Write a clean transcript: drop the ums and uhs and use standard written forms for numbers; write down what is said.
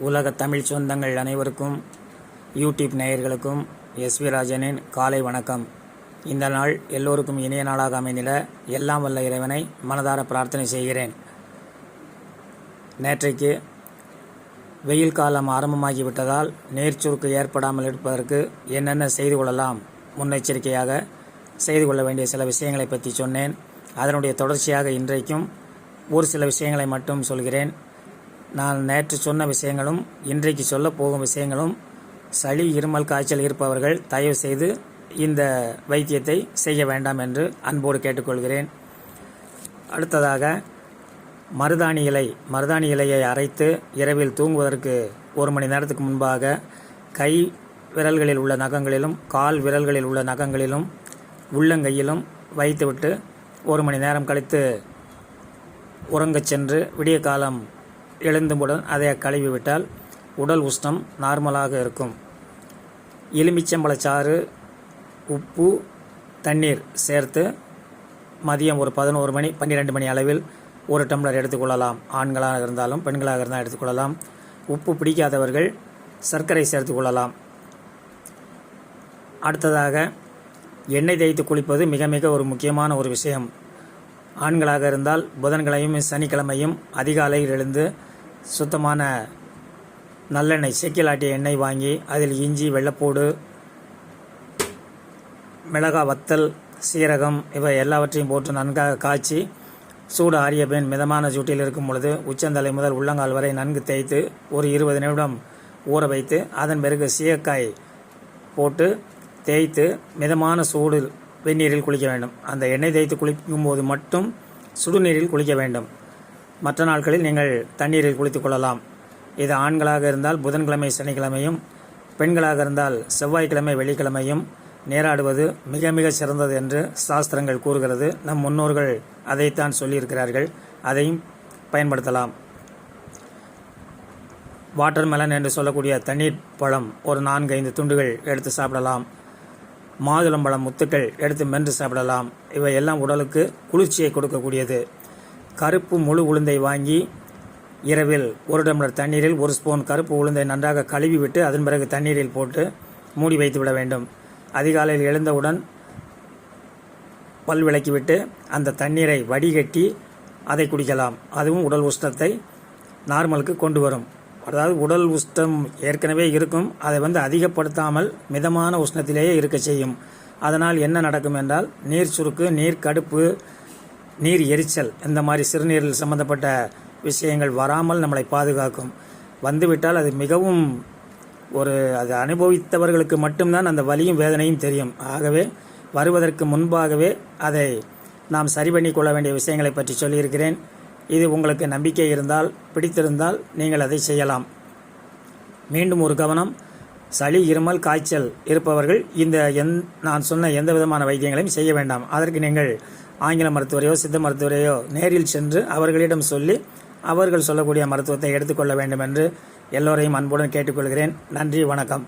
உலக தமிழ் சொந்தங்கள் அனைவருக்கும் யூடியூப் நேயர்களுக்கும் எஸ்வி ராஜனின் காலை வணக்கம். இந்த நாள் எல்லோருக்கும் இனிய நாளாக அமைந்திட எல்லாம் வல்ல இறைவனை மனதார பிரார்த்தனை செய்கிறேன். நேற்றைக்கு வெயில் காலம் ஆரம்பமாகிவிட்டதால் நீர்ச்சுருக்கு ஏற்படாமல் இருப்பதற்கு என்னென்ன செய்து கொள்ளலாம், முன்னெச்சரிக்கையாக செய்து கொள்ள வேண்டிய சில விஷயங்களை பற்றி சொன்னேன். அதனுடைய தொடர்ச்சியாக இன்றைக்கும் ஒரு சில விஷயங்களை மட்டும் சொல்கிறேன். நான் நேற்று சொன்ன விஷயங்களும் இன்றைக்கு சொல்ல போகும் விஷயங்களும் சளி, இருமல், காய்ச்சல் இருப்பவர்கள் தயவு செய்து இந்த வைத்தியத்தை செய்ய வேண்டாம் என்று அன்போடு கேட்டுக்கொள்கிறேன். அடுத்ததாக மருதாணி இலையை அரைத்து இரவில் தூங்குவதற்கு 1 மணி நேரத்துக்கு முன்பாக கை விரல்களில் உள்ள நகங்களிலும் கால் விரல்களில் உள்ள நகங்களிலும் உள்ளங்கையிலும் வைத்துவிட்டு 1 மணி நேரம் கழித்து உறங்கச் சென்று விடிய காலம் எழுந்துமுடன் அதை கழுவிவிட்டால் உடல் உஷ்ணம் நார்மலாக இருக்கும். எலுமிச்சம்பழச்சாறு, உப்பு, தண்ணீர் சேர்த்து மதியம் ஒரு 11 மணி 12 மணி அளவில் 1 டம்ளர் எடுத்துக்கொள்ளலாம். ஆண்களாக இருந்தாலும் பெண்களாக இருந்தால் எடுத்துக்கொள்ளலாம். உப்பு பிடிக்காதவர்கள் சர்க்கரை சேர்த்து கொள்ளலாம். அடுத்ததாக எண்ணெய் தேய்த்து குளிப்பது மிக மிக ஒரு முக்கியமான ஒரு விஷயம். ஆண்களாக இருந்தால் புதன்கிழமையும் சனிக்கிழமையும் அதிகாலையில் எழுந்து சுத்தமான நல்லெண்ணெய், செக்கில் ஆட்டிய எண்ணெய் வாங்கி அதில் இஞ்சி, வெள்ளைப்பூடு, மிளகாய் வத்தல், சீரகம் இவை எல்லாவற்றையும் போட்டு நன்காக காய்ச்சி சூடு ஆறிய பின் மிதமான சூட்டில் இருக்கும் பொழுது உச்சந்தலை முதல் உள்ளங்கால் வரை நன்கு தேய்த்து ஒரு 20 நிமிடம் ஊற வைத்து அதன் பிறகு சீயக்காய் போட்டு தேய்த்து மிதமான சூடு வெந்நீரில் குளிக்க வேண்டும். அந்த எண்ணெய் தேய்த்து குளிக்கும் போது மட்டும் சுடுநீரில் குளிக்க வேண்டும். மற்ற நாட்களில் நீங்கள் தண்ணீரில் குளித்துக் கொள்ளலாம். இது ஆண்களாக இருந்தால் புதன்கிழமை சனிக்கிழமையும், பெண்களாக இருந்தால் செவ்வாய்க்கிழமை வெள்ளிக்கிழமையும் நீராடுவது மிக மிக சிறந்தது என்று சாஸ்திரங்கள் கூறுகிறது. நம் முன்னோர்கள் அதைத்தான் சொல்லியிருக்கிறார்கள். அதையும் பயன்படுத்தலாம். வாட்டர்மெலன் என்று சொல்லக்கூடிய தண்ணீர் பழம் ஒரு 4-5 துண்டுகள் எடுத்து சாப்பிடலாம். மாதுளம்பழம் முத்துக்கள் எடுத்து மென்று சாப்பிடலாம். இவையெல்லாம் உடலுக்கு குளிர்ச்சியை கொடுக்கக்கூடியது. கருப்பு முழு உளுந்தை வாங்கி இரவில் 1 டம்ளர் தண்ணீரில் 1 ஸ்பூன் கருப்பு உளுந்தை நன்றாக கழுவி விட்டு அதன் பிறகு தண்ணீரில் போட்டு மூடி வைத்து விட வேண்டும். அதிகாலையில் எழுந்தவுடன் பல் விளக்கிவிட்டு அந்த தண்ணீரை வடிகட்டி அதை குடிக்கலாம். அதுவும் உடல் உஷ்ணத்தை நார்மலுக்கு கொண்டு வரும். அதாவது உடல் உஷ்ணம் ஏற்கனவே இருக்கும், அதை அதிகப்படுத்தாமல் மிதமான உஷ்ணத்திலேயே இருக்க செய்யும். அதனால் என்ன நடக்கும் என்றால் நீர் சுருக்கு, நீர் கடுப்பு, நீர் எரிச்சல் இந்த மாதிரி சிறுநீரில் சம்பந்தப்பட்ட விஷயங்கள் வராமல் நம்மளை பாதுகாக்கும். வந்துவிட்டால் அது மிகவும் அது அனுபவித்தவர்களுக்கு மட்டும்தான் அந்த வலியும் வேதனையும் தெரியும். ஆகவே வருவதற்கு முன்பாகவே அதை நாம் சரி பண்ணி கொள்ள வேண்டிய விஷயங்களை பற்றி சொல்லியிருக்கிறேன். இது உங்களுக்கு நம்பிக்கை இருந்தால், பிடித்திருந்தால் நீங்கள் அதை செய்யலாம். மீண்டும் ஒரு கவனம், சளி, இருமல், காய்ச்சல் இருப்பவர்கள் நான் சொன்ன எந்த விதமான வைத்தியங்களையும் செய்ய வேண்டாம். அதற்கு நீங்கள் ஆங்கில மருத்துவரையோ சித்த மருத்துவரையோ நேரில் சென்று அவர்களிடம் சொல்லி அவர்கள் சொல்லக்கூடிய மருத்துவத்தை எடுத்துக்கொள்ள வேண்டும் என்று எல்லோரையும் அன்புடன் கேட்டுக்கொள்கிறேன். நன்றி, வணக்கம்.